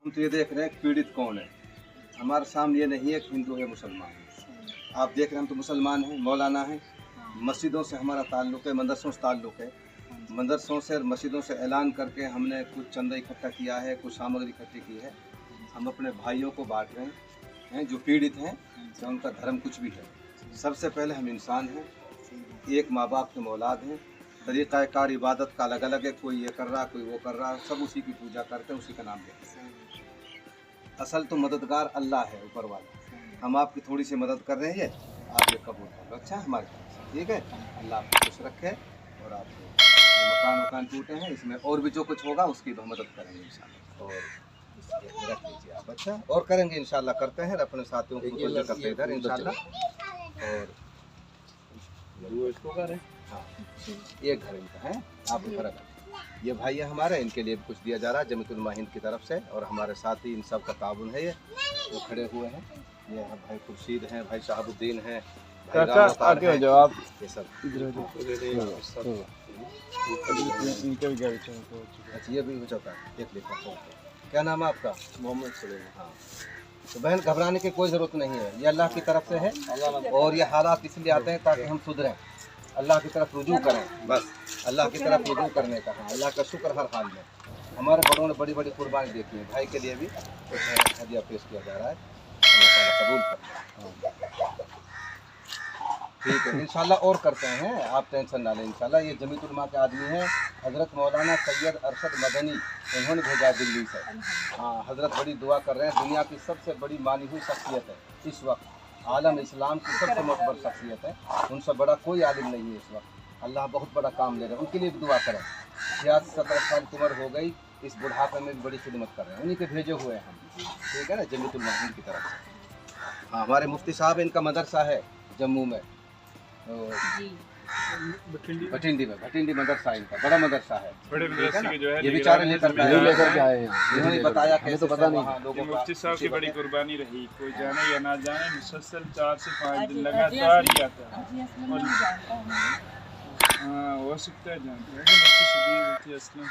हम तो ये देख रहे हैं पीड़ित कौन है। हमारे सामने ये नहीं है कि हिंदू है मुसलमान है। आप देख रहे हैं हम तो मुसलमान हैं, मौलाना हैं। मस्जिदों से हमारा ताल्लुक़ है, मदरसों से ताल्लुक़ है। मदरसों से और मस्जिदों से ऐलान करके हमने कुछ चंदा इकट्ठा किया है, कुछ सामग्री इकट्ठी की है। हम अपने भाइयों को बांट रहे हैं जो पीड़ित हैं, चाहे उनका धर्म कुछ भी है। सबसे पहले हम इंसान हैं, एक माँ बाप के औलाद हैं। तरीक़ाकार इबादत का अलग अलग है, कोई ये कर रहा, कोई वो कर रहा, सब उसी की पूजा करते हैं, उसी का नाम लेते हैं। असल तो मददगार अल्लाह है, ऊपर वाला। हम आपकी थोड़ी सी मदद कर रहे हैं, आप ये कबूल करो। अच्छा हमारे पास ठीक है। अल्लाह आपको खुश रखे और आपको मकान टूटे हैं, इसमें और भी जो कुछ होगा उसकी भी मदद करेंगे इंशाल्लाह। और रख लीजिए आप। अच्छा और करेंगे इंशाल्लाह, करते हैं अपने साथियों को करते हैं इधर इंशाल्लाह। और हाँ ये घर इनका है, आप घर ये भाई है हमारे, इनके लिए भी कुछ दिया जा रहा है जमीयतुल उलमा हिंद की तरफ से। और हमारे साथी इन सब का ताउन है, ये वो खड़े हुए हैं। ये भाई खुर्शीद हैं, भाई शहाबुद्दीन हैं, आगे हो जाओ आप। ये सब अच्छा ये भी हो जाता है, देख लेता। क्या नाम है आपका? मोहम्मद सलीम। हाँ तो बहन घबराने की कोई ज़रूरत नहीं है, ये अल्लाह की तरफ से है। और ये हालात इसलिए आते हैं ताकि हम सुधरें, अल्लाह की तरफ रुजू करें, बस अल्लाह की तरफ रुजू करने का। हाँ अल्लाह का शुक्र हर हाल में। हमारे बड़ों ने बड़ी बड़ी कुर्बानी देखी है, भाई के लिए भी कुछ हदिया पेश किया जा रहा है, अल्लाह ताला कबूल करें। ठीक है इंशाल्लाह और करते हैं, आप टेंशन ना लें इंशाल्लाह। ये जमीयतुल उलमा के आदमी हैं, हज़रत मौलाना सैयद अरशद मदनी, उन्होंने भेजा दिल्ली से। हाँ हज़रत बड़ी दुआ कर रहे हैं, दुनिया की सबसे बड़ी मानी हुई शख्सियत है इस वक्त, आलम इस्लाम की सबसे मोहब्बत शख्सियत है, उनसे बड़ा कोई आलिम नहीं है इस वक्त। अल्लाह बहुत बड़ा काम ले रहे हैं, उनके लिए भी दुआ करें। 17 साल की उम्र हो गई, इस बुढ़ापे में भी बड़ी खिदमत कर रहे हैं, उन्हीं के भेजे हुए हैं हम, ठीक है ना, जमीयतुल उलमा हिंद की तरफ से। हाँ हमारे मुफ्ती साहब, इनका मदरसा है जम्मू में, भटिंडी में, भटिंडी मदरसा इनका बड़ा मदरसा है। बड़े मदरसे के जो है ये बेचारे लेकर के आए हैं, इन्होंने बताया कि तो पता नहीं लोगों मुफ्ती साहब की बड़ी कुर्बानी रही, कोई जाने या ना जाने, मुसलसल 4 से 5 दिन लगातार ही आता है। हाँ हो सकता है जानते हैं मुफ्ती शबीर, मुफ्ती असलम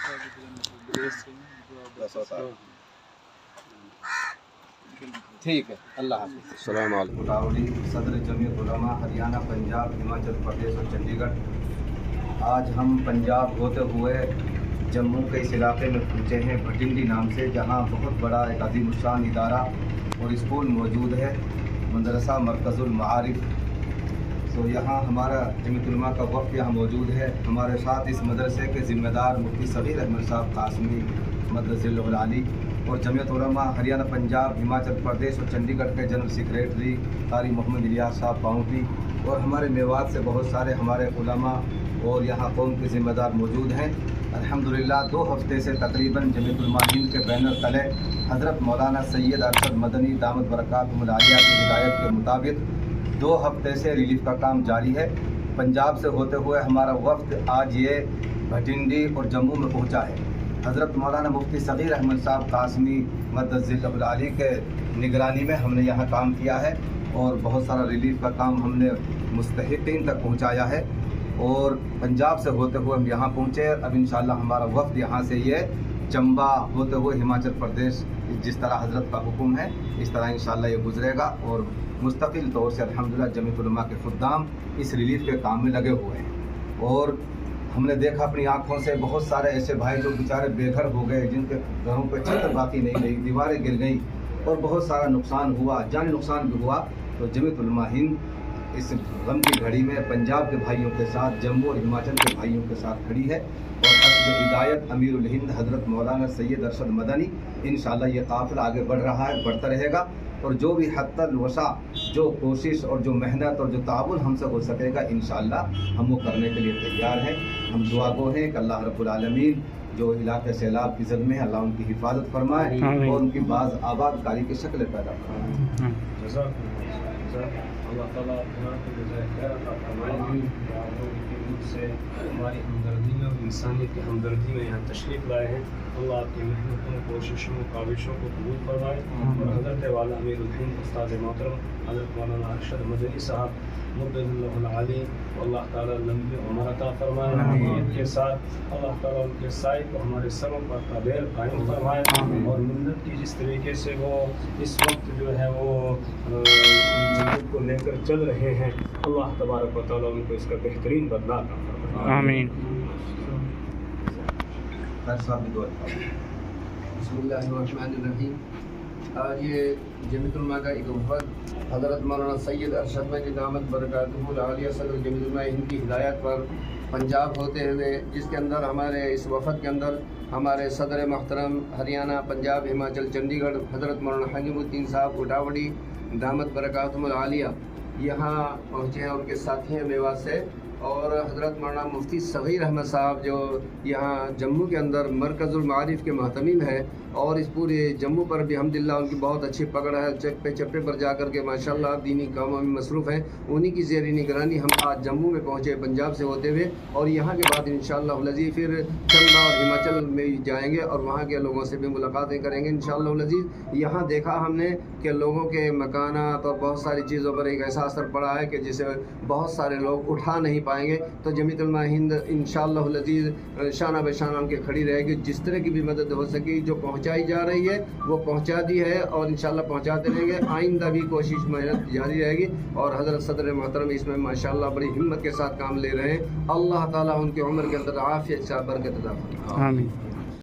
साहब। ठीक है, अल्लाह हाफ़िज़। अस्सलाम वालेकुम। सदर जमीयत उलमा हरियाणा, पंजाब, हिमाचल प्रदेश और चंडीगढ़। आज हम पंजाब होते हुए जम्मू के इस इलाके में पहुँचे हैं, भटिंडी नाम से, जहाँ बहुत बड़ा एक अज़ीम शान इदारा और स्कूल मौजूद है, मदरसा मरकज़ुल मारिफ। तो यहाँ हमारा जमीयत उलमा का वफ़द यहाँ मौजूद है। हमारे साथ इस मदरसे के ज़िम्मेदार मुफ्ती सग़ीर अहमद साहब कासमी मदरसिल आली, और जमीयत उलमा हरियाणा, पंजाब, हिमाचल प्रदेश और चंडीगढ़ के जनरल सेक्रेटरी कारी मोहम्मद इलियास साहब पाउंटी, और हमारे मेवात से बहुत सारे हमारे उलमा और यहाँ कौम के ज़िम्मेदार मौजूद हैं। अल्हम्दुलिल्लाह 2 हफ्ते से तकरीबन जमीयत उलमा हिंद के बैनर तले हज़रत मौलाना सैयद अरशद मदनी दामद बरकातुहुल आलिया की हिदायत के मुताबिक 2 हफ्ते से रिलीफ का काम जारी है। पंजाब से होते हुए हमारा वफ़द आज ये भटिंडी और जम्मू में पहुँचा है। हज़रत मौलाना मुफ्ती सग़ीर अहमद साहब कासमी मदरसिल आली के निगरानी में हमने यहाँ काम किया है, और बहुत सारा रिलीफ का काम हमने मुस्तहिक़ीन तक पहुँचाया है। और पंजाब से होते हुए हम यहाँ पहुँचे। अब इंशाअल्लाह हमारा वफ़द यहाँ से ये चंबा होते हुए हिमाचल प्रदेश, जिस तरह हज़रत का हुक्म है इस तरह इंशाअल्लाह ये गुजरेगा। और मुस्तकिल तौर से अल्हम्दुलिल्लाह जमीयत उलमा के खुद्दाम इस रिलीफ के काम में लगे हुए हैं। और हमने देखा अपनी आँखों से बहुत सारे ऐसे भाई जो बेचारे बेघर हो गए, जिनके घरों पर छत बाकी नहीं रही, दीवारें गिर गई और बहुत सारा नुकसान हुआ, जानी नुकसान भी हुआ। तो जमीयत उलमा हिंद इस गम की घड़ी में पंजाब के भाइयों के साथ, जम्मू और हिमाचल के भाइयों के साथ खड़ी है। और हस्ब हिदायत अमीरुल हिंद हज़रत मौलाना सैयद अरशद मदनी इंशाअल्लाह ये काफ़िला आगे बढ़ रहा है, बढ़ता रहेगा। और जो भी हद तक वसा, जो कोशिश और जो मेहनत और जो ताउन हमसे हो सकेगा इंशाअल्लाह हम वो करने के लिए तैयार हैं। हम दुआ गो हैं कि अल्लाह रब्बुल आलमीन जो इलाके सैलाब की ज़द में अल्लाह उनकी हिफाजत फरमाए और उनकी बाज़ आबादकारी की शक्ल पैदा फरमाए। अल्लाह ताला से हमारी हमदर्दी में और इंसानियत की हमदर्दी में यहाँ तशरीफ़ लाए हैं। अल्लाह आपकी मेहनतों, कोशिशों, काविशों को कबूल फरमाए। और हज़रत वाला अमीरुल हिंद उस्ताद मोहतरम हज़रत मौलाना अरशद मदनी साहब मुद्दल्लाहुल-आली, अल्लाह ताला लंबी उम्र अता फरमाए। इनके साथ अल्लाह ताला उनके साए को हमारे सरों पर ताबेर कायम फरमाए और मिल्लत की जिस तरीके से वो इस वक्त जो है वो जमीन को लेकर चल रहे हैं, अल्लाह तबारक व तआला उनको इसका बेहतरीन बदला अता फरमाए। आमीन। बिस्मिल्लाहिर्रहमानिर्रहीम। आज ये जमीयतुल का एक वफद हज़रत मौलाना सैयद अरशद महदी दामत बरकातुहुल आलिया सदर जमीयतुल हिंद की हिदायत पर पंजाब होते हुए, जिसके अंदर हमारे इस वफद के अंदर हमारे सदर महतरम हरियाणा, पंजाब, हिमाचल, चंडीगढ़ हज़रत मौलाना हकीमुद्दीन साहब कोटावड़ी दामत बरकातुहुल आलिया यहाँ पहुँचे हैं, उनके साथी हैं मेवात से। और हज़रत मौलाना मुफ्ती सग़ीर अहमद साहब जो यहाँ जम्मू के अंदर मरकज़ुल मारिफ के महतमीम है, और इस पूरे जम्मू पर भी अल्हम्दुलिल्लाह उनकी बहुत अच्छी पकड़ है। चप्पे चप्पे पर जा कर के माशाल्लाह दीनी कामों में मसरूफ़ हैं। उन्हीं की ज़ेर निगरानी हम आज जम्मू में पहुँचे पंजाब से होते हुए, और यहाँ के बाद इंशाअल्लाह लज़ीज़ फिर चंबा और हिमाचल में जाएंगे और वहाँ के लोगों से भी मुलाकातें करेंगे इंशाअल्लाह लज़ीज़। यहाँ देखा हमने कि लोगों के मकानात और बहुत सारी चीज़ों पर एक ऐसा असर पड़ा है कि जिसे बहुत सारे लोग उठा नहीं पाएंगे। तो जमीयतुल हिंद इंशाअल्लाह लज़ीज़ शाना बशाना उनके खड़ी रहेगी। जिस तरह की भी मदद हो सके जो पहुँचाई जा रही है वो पहुँचा दी है, और इंशाअल्लाह पहुँचाते रहेंगे। आइंदा भी कोशिश मेहनत जारी रहेगी। और हज़रत सदर मोहतरम इसमें माशाअल्लाह बड़ी हिम्मत के साथ काम ले रहे हैं। अल्लाह ताला उनकी उम्र के अंदर आफियत से बरकत अता फरमाए। आमीन।